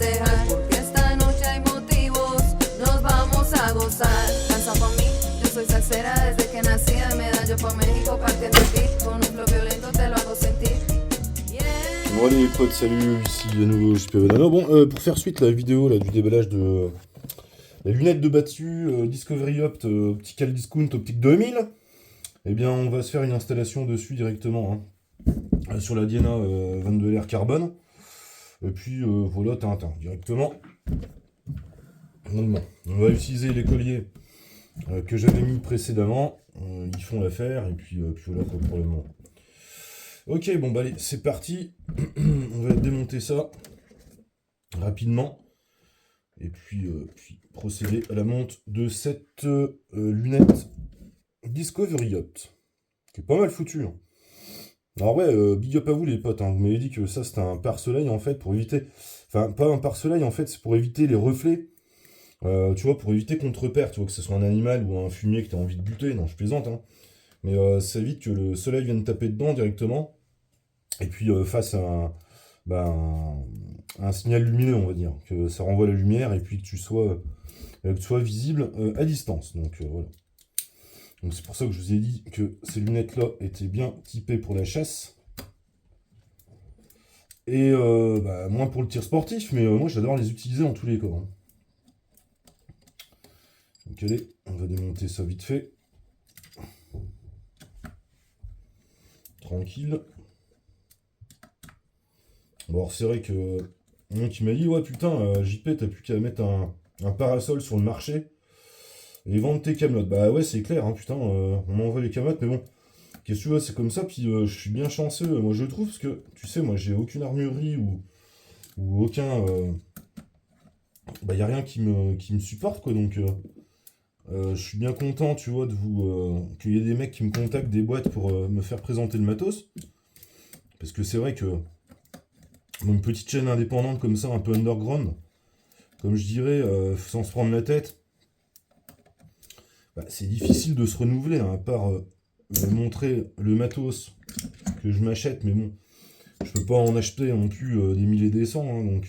festejar, porque esta noche hay motivos, nos vamos a gozar. Danza pa' mí, yo soy salsera desde que nací, de medallo pa' México partiendo el beat, con un flow violento te lo hago sentir. Bon allez les potes, salut, ici à nouveau JP Banana. Bon, pour faire suite la vidéo là, du déballage de la lunette de battu Discovery Opt Optical Discount Optique 2000, eh bien on va se faire une installation dessus directement sur la Diana 22LR Carbone. Et puis voilà, tintin, directement. Donc bon, on va utiliser les colliers que j'avais mis précédemment. Ils font l'affaire, et puis voilà quoi pour le moment. Ok, bon bah allez, c'est parti. On va démonter ça rapidement. Et puis procéder à la monte de cette lunette Discovery Opt, qui est pas mal foutue. Hein. Alors ouais, big up à vous les potes, hein. Vous m'avez dit que ça c'était un pare-soleil en fait pour éviter... Enfin, pas un pare-soleil en fait, c'est pour éviter les reflets. Tu vois, pour éviter qu'on te repère, tu vois, que ce soit un animal ou un fumier que tu as envie de buter. Non, je plaisante, hein. Mais ça évite que le soleil vienne taper dedans directement. Et puis fasse un signal lumineux, on va dire. Que ça renvoie la lumière et puis que tu sois visible à distance. Donc voilà. Donc c'est pour ça que je vous ai dit que ces lunettes-là étaient bien typées pour la chasse. Et moins pour le tir sportif, mais moi j'adore les utiliser en tous les cas. Hein. Donc allez, on va démonter ça vite fait. Tranquille. Bon, alors c'est vrai que mon qui m'a dit, ouais putain, JP, t'as plus qu'à mettre un parasol sur le marché et vendre tes camelotes. Bah ouais, c'est clair, hein, putain, on m'envoie les camelotes, mais bon, qu'est-ce que tu vois, c'est comme ça, puis je suis bien chanceux, moi je trouve, parce que, tu sais, moi j'ai aucune armurerie ou aucun... y a rien qui me supporte, quoi, donc je suis bien content, tu vois, de vous... qu'il y ait des mecs qui me contactent des boîtes pour me faire présenter le matos, parce que c'est vrai que une petite chaîne indépendante comme ça, un peu underground, comme je dirais, sans se prendre la tête, c'est difficile de se renouveler, hein, à part montrer le matos que je m'achète, mais bon, je peux pas en acheter non plus des milliers des cents, hein, donc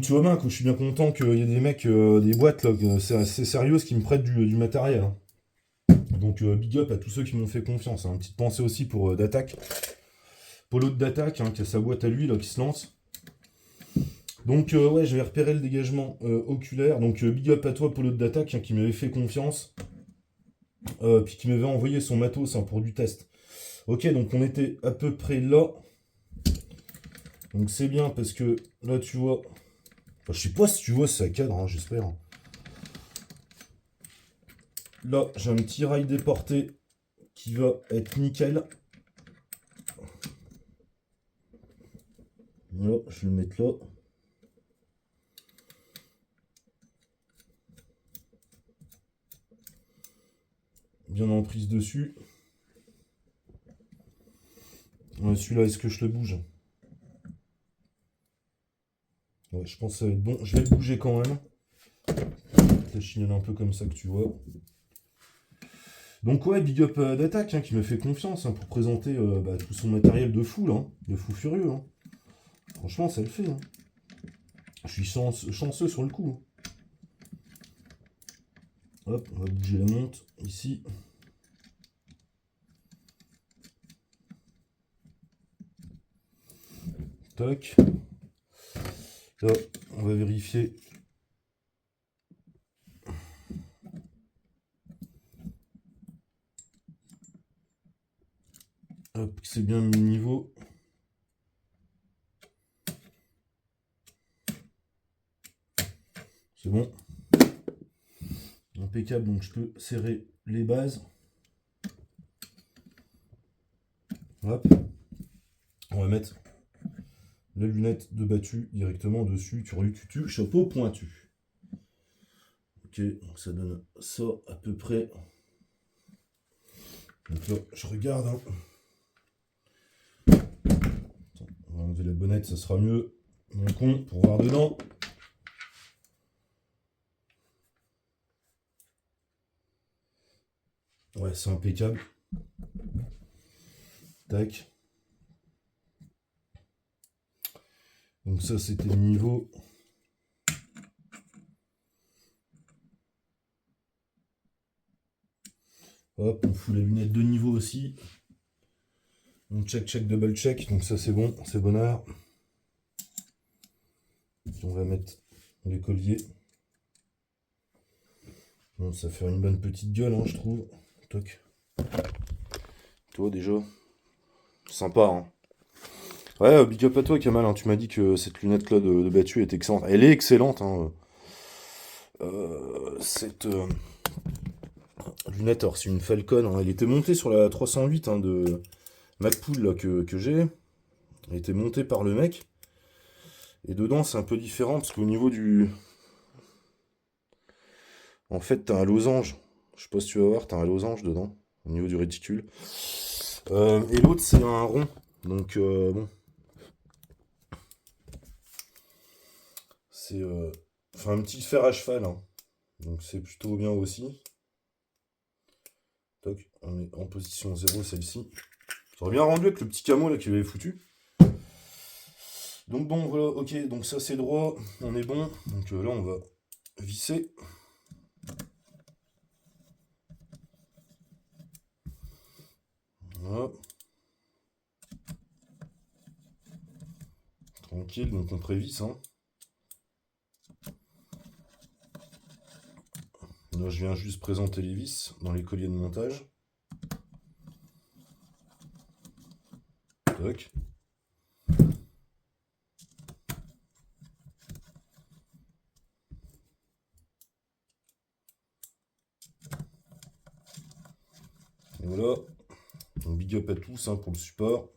tu vois bien que je suis bien content qu'il y ait des mecs, des boîtes là, c'est assez sérieuses qui me prêtent du matériel. Hein. Donc big up à tous ceux qui m'ont fait confiance. Hein. Une petite pensée aussi pour d'attaque. Pour l'autre d'attaque, hein, qui a sa boîte à lui là, qui se lance. Donc ouais, je vais repérer le dégagement oculaire. Donc big up à toi pour l'autre d'attaque, hein, qui m'avait fait confiance. Puis qui m'avait envoyé son matos, hein, pour du test. Ok, donc on était à peu près là. Donc c'est bien parce que là tu vois... Enfin, je sais pas si tu vois si ça cadre, hein, j'espère. Là j'ai un petit rail déporté qui va être nickel. Voilà, je vais le mettre là. Bien en prise dessus. Celui-là, est-ce que je le bouge? Ouais, je pense que ça va être bon. Je vais le bouger quand même. La chignonne un peu comme ça que tu vois. Donc ouais, big up d'attaque, hein, qui m'a fait confiance, hein, pour présenter tout son matériel de fou, là, hein, de fou furieux. Hein. Franchement, ça le fait. Hein. Je suis chanceux sur le coup. Hein. Hop, on va bouger la monte ici. Tac. Là, on va vérifier. Hop, c'est bien mis niveau. C'est bon. Impeccable, donc je peux serrer les bases. Hop. On va mettre la lunette de battu directement dessus. Tu chapeau pointu. Ok, donc ça donne ça à peu près. Donc là, je regarde. Hein. Attends, on va enlever la bonnette, ça sera mieux. Mon con, pour voir dedans. Ouais, c'est impeccable. Tac. Donc ça, c'était le niveau. Hop, on fout les lunettes de niveau aussi. On check, double check. Donc ça, c'est bon, c'est bonheur. On va mettre les colliers. Bon, ça fait une bonne petite gueule, hein, je trouve. Toc. Toi, déjà. Sympa, hein. Ouais, big up à toi, Kamal. Hein. Tu m'as dit que cette lunette-là de Battu est excellente. Elle est excellente, hein. Cette lunette, alors c'est une Falcon. Hein. Elle était montée sur la 308 hein, de MacPool là, que j'ai. Elle était montée par le mec. Et dedans, c'est un peu différent parce qu'au niveau du... En fait, t'as un losange. Je sais pas si tu vas voir, t'as un losange dedans, au niveau du réticule. Et l'autre, c'est un rond. Donc, bon. C'est enfin, un petit fer à cheval. Hein. Donc, c'est plutôt bien aussi. Toc, on est en position 0, celle-ci. Ça aurait bien rendu avec le petit camo là qu'il avait foutu. Donc, bon, voilà, ok. Donc, ça, c'est droit. On est bon. Donc, là, on va visser. Voilà. Tranquille, donc on prévisse. Hein. Là, je viens juste présenter les vis dans les colliers de montage. Tac. Et voilà. Donc, big up à tous hein, pour le support.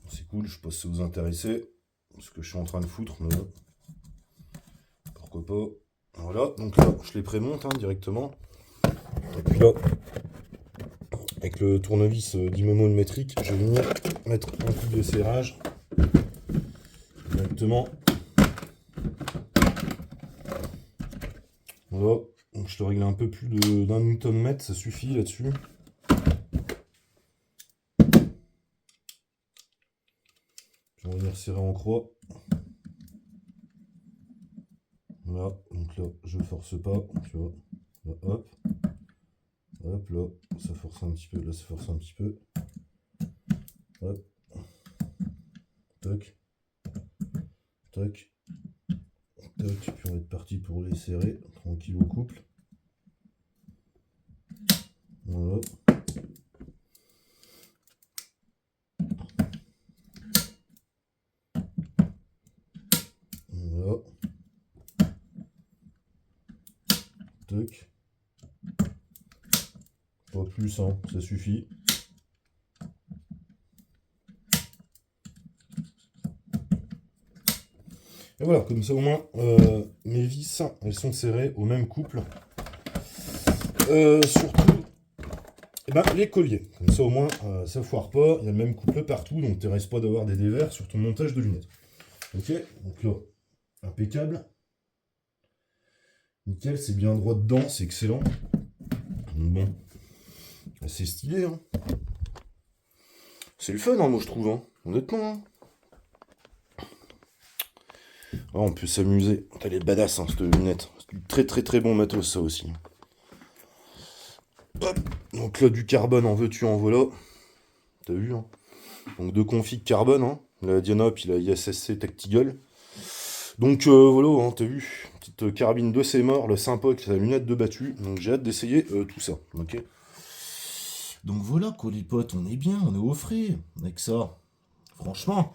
C'est cool, je sais pas si ça vous intéressait. Ce que je suis en train de foutre, mais bon. Pourquoi pas. Voilà, donc là, je les prémonte hein, directement. Et puis là, avec le tournevis d'Imomo métrique, je vais venir mettre un coup de serrage. Directement. Voilà. Donc je te règle un peu plus d'un Newton-mètre, ça suffit là-dessus. Puis on va venir serrer en croix. Voilà, donc là je force pas, tu vois. Là, hop. Hop, là, ça force un petit peu, là ça force un petit peu. Hop. Toc. Toc. Toc. Puis on va être parti pour les serrer, tranquille au couple. Voilà. Voilà. Toc. Pas plus, hein, ça suffit. Et voilà, comme ça au moins, mes vis, elles sont serrées au même couple. Surtout, eh ben, les colliers. Comme ça au moins, ça foire pas. Il y a le même couple partout, donc tu ne risques pas d'avoir des dévers sur ton montage de lunettes. Ok, donc là, impeccable. Nickel, c'est bien droit dedans, c'est excellent. Donc bon, c'est stylé. Hein. C'est le fun, hein, moi je trouve, hein. Honnêtement. Hein. Ah, on peut s'amuser. T'as les badass, hein, cette lunette. C'est du très très très bon matos, ça aussi. Hop. Donc là, du carbone, en veux-tu, en voilà. T'as vu, hein. Donc deux configs carbone, hein. La Diana, puis la ISSC Tactigal. Donc voilà, hein, t'as vu. Petite carabine de c'est mort, le sympa avec la lunette de Battu. Donc j'ai hâte d'essayer tout ça, ok. Donc voilà, quoi, les potes, on est bien, on est au frais avec ça. Franchement.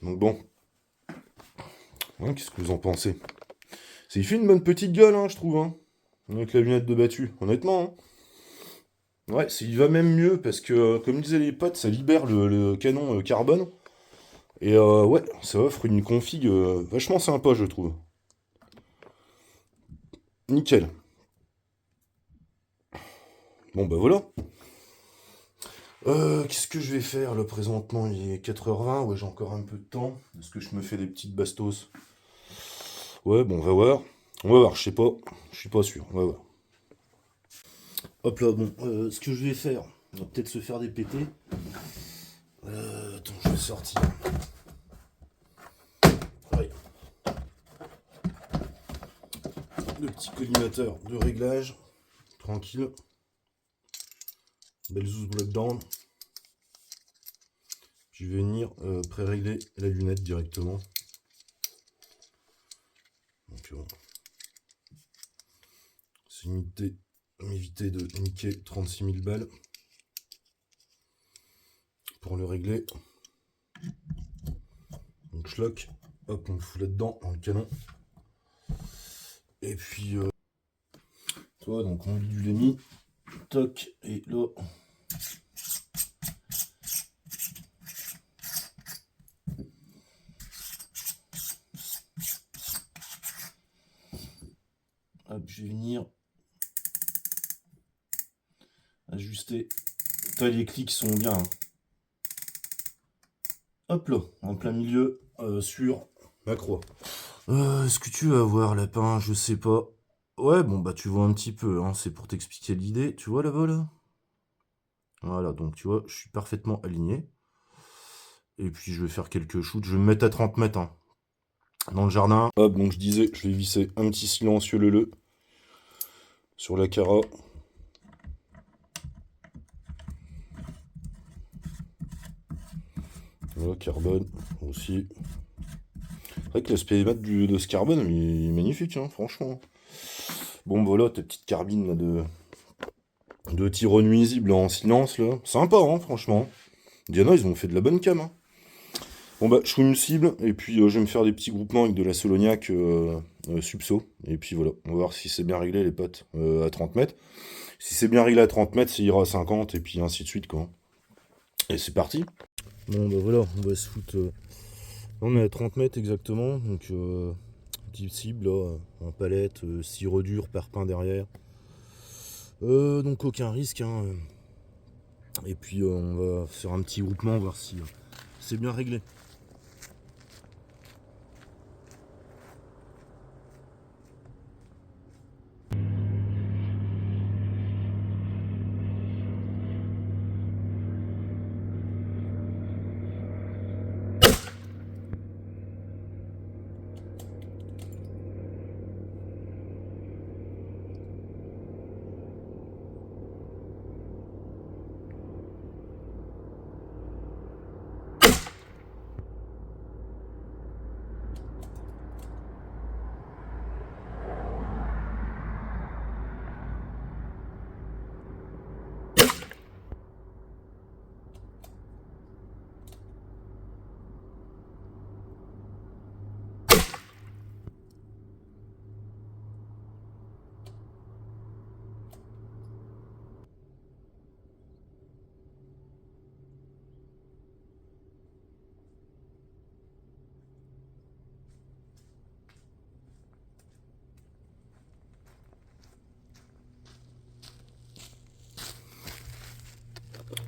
Donc bon. Hein, qu'est-ce que vous en pensez? Il fait une bonne petite gueule, hein, je trouve, hein, avec la lunette de Battu, honnêtement. Hein. Ouais, il va même mieux, parce que, comme disaient les potes, ça libère le canon carbone. Et ouais, ça offre une config vachement sympa, je trouve. Nickel. Bon, bah voilà. Qu'est-ce que je vais faire, là, présentement? Il est 4h20, ouais, j'ai encore un peu de temps. Est-ce que je me fais des petites bastos? Ouais, bon, on va voir. On va voir, je sais pas. Je suis pas sûr, on va voir. Hop là, bon, ce que je vais faire, on va peut-être se faire des pétés. vais sortir. Ouais. Le petit collimateur de réglage. Tranquille. Belle zouze là-dedans. Je vais venir pré-régler la lunette directement. Donc, c'est m'éviter de niquer 36 000 balles pour le régler. Donc schlock, hop, on le fout là-dedans dans le canon. Et puis, toi, donc on lit du lémi, toc, et là. Hop, je vais venir ajuster. Toi, les clics sont bien. Hein. Hop là, en plein milieu, sur ma croix. Est-ce que tu vas voir, lapin? Je sais pas. Ouais, bon, bah tu vois un petit peu, hein, c'est pour t'expliquer l'idée. Tu vois là-bas, là? Voilà, donc tu vois, je suis parfaitement aligné. Et puis je vais faire quelques shoots. Je vais me mettre à 30 mètres, hein, dans le jardin. Hop, donc je disais, je vais visser un petit silencieux le sur la cara. Voilà, carbone aussi. C'est vrai que l'aspect mat de ce carbone, il est magnifique, hein, franchement. Bon, voilà, tes petites carbines là, de tir nuisible en silence, là. Sympa, hein, franchement. Diana, ils ont fait de la bonne cam. Hein. Bon, bah, je trouve une cible, et puis je vais me faire des petits groupements avec de la Solognac subso. Et puis voilà, on va voir si c'est bien réglé, les potes, à 30 mètres. Si c'est bien réglé à 30 mètres, ça ira à 50, et puis ainsi de suite, quoi. Et c'est parti. Bon, bah voilà, on va se foutre. On est à 30 mètres exactement, donc petite cible là, en palette, sirop dur, parpaing derrière. Donc aucun risque. Hein. Et puis on va faire un petit groupement, voir si c'est bien réglé.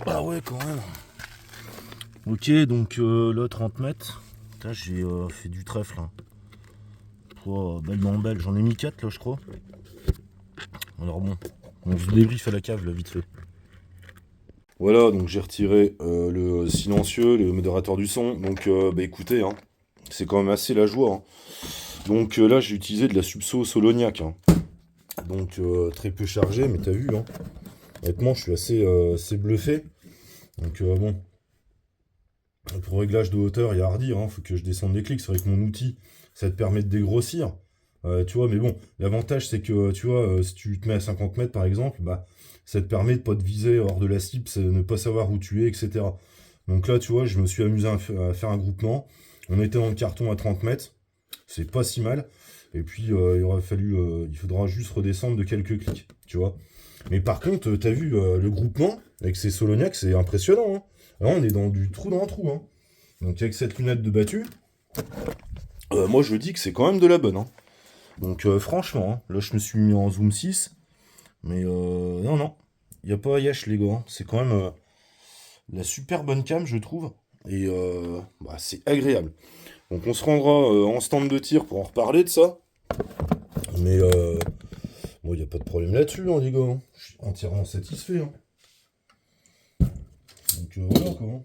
Ah ouais, quand même. Ok, donc là 30 mètres. Là j'ai fait du trèfle. Hein. Belle dans belle, j'en ai mis 4 là je crois. Alors bon, on se débrief à la cave là vite fait. Voilà, donc j'ai retiré le silencieux, le modérateur du son. Donc bah écoutez, hein, c'est quand même assez la joie. Hein. Donc là j'ai utilisé de la subso Solognac. Hein. Donc très peu chargé, mais t'as vu, hein. Honnêtement je suis assez bluffé. Donc bon, pour réglage de hauteur, il y a à redire, hein, faut que je descende les clics. C'est vrai que mon outil, ça te permet de dégrossir. Tu vois, mais bon, l'avantage c'est que, tu vois, si tu te mets à 50 mètres par exemple, bah, ça te permet de pas te viser hors de la cible, ne pas savoir où tu es, etc. Donc là, tu vois, je me suis amusé à faire un groupement. On était dans le carton à 30 mètres, c'est pas si mal. Et puis, il faudra juste redescendre de quelques clics, tu vois. Mais par contre, t'as vu le groupement avec ces Solognac, c'est impressionnant. Hein. Là, on est dans du trou dans un trou. Hein. Donc avec cette lunette de battu, moi je dis que c'est quand même de la bonne. Hein. Donc franchement, hein, là je me suis mis en zoom 6. Mais non, il n'y a pas à yèche les gars. Hein. C'est quand même la super bonne cam je trouve. Et bah, c'est agréable. Donc on se rendra en stand de tir pour en reparler de ça. Mais bon, il n'y a pas de problème là-dessus, hein, les gars. Hein. Je suis entièrement satisfait. Hein. Donc voilà quoi.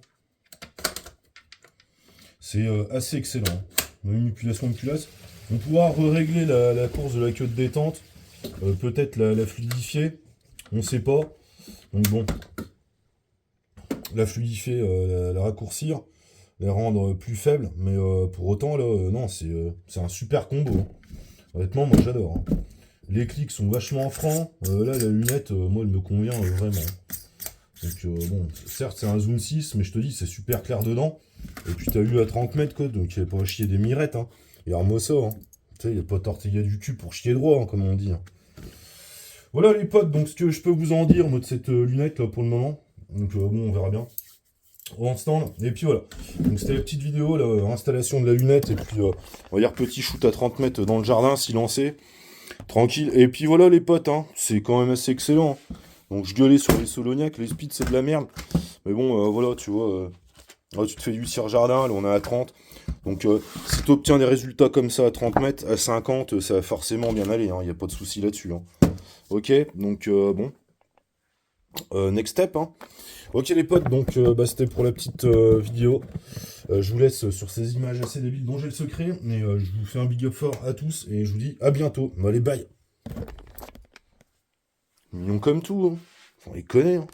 C'est assez excellent. Manipulation de culasse. On pourra régler la course de la queue de détente. Peut-être la fluidifier. On ne sait pas. Donc bon. La fluidifier, la raccourcir. La rendre plus faible. Mais pour autant, là, non, c'est un super combo. Hein. Honnêtement, moi j'adore. Hein. Les clics sont vachement francs. Là, la lunette, moi, elle me convient vraiment. Donc bon, certes, c'est un zoom 6, mais je te dis, c'est super clair dedans. Et puis t'as vu à 30 mètres, quoi, donc il n'y a pas à chier des mirettes. Hein. Et regarde-moi ça. Hein. Tu sais, il n'y a pas tortilla du cul pour chier droit, hein, comme on dit. Hein. Voilà les potes, donc ce que je peux vous en dire, moi, de cette lunette, là, pour le moment. Donc bon, on verra bien. En stand. Et puis voilà. Donc c'était la petite vidéo, là, installation de la lunette. Et puis, on va dire petit shoot à 30 mètres dans le jardin, silencé. Tranquille. Et puis voilà les potes, hein. C'est quand même assez excellent. Donc je gueulais sur les Soloniac, les speeds c'est de la merde. Mais bon, voilà, tu vois. Là, tu te fais du tir jardin, là on est à 30. Donc si tu obtiens des résultats comme ça à 30 mètres, à 50, ça va forcément bien aller. Il n'y a pas de souci là-dessus. Hein. Ok, donc bon. Next step. Hein. Ok les potes, donc c'était pour la petite vidéo. Je vous laisse sur ces images assez débiles dont j'ai le secret. Mais je vous fais un big up fort à tous et je vous dis à bientôt. Allez, bye. Mignon comme tout. Hein. On les connaît. Hein.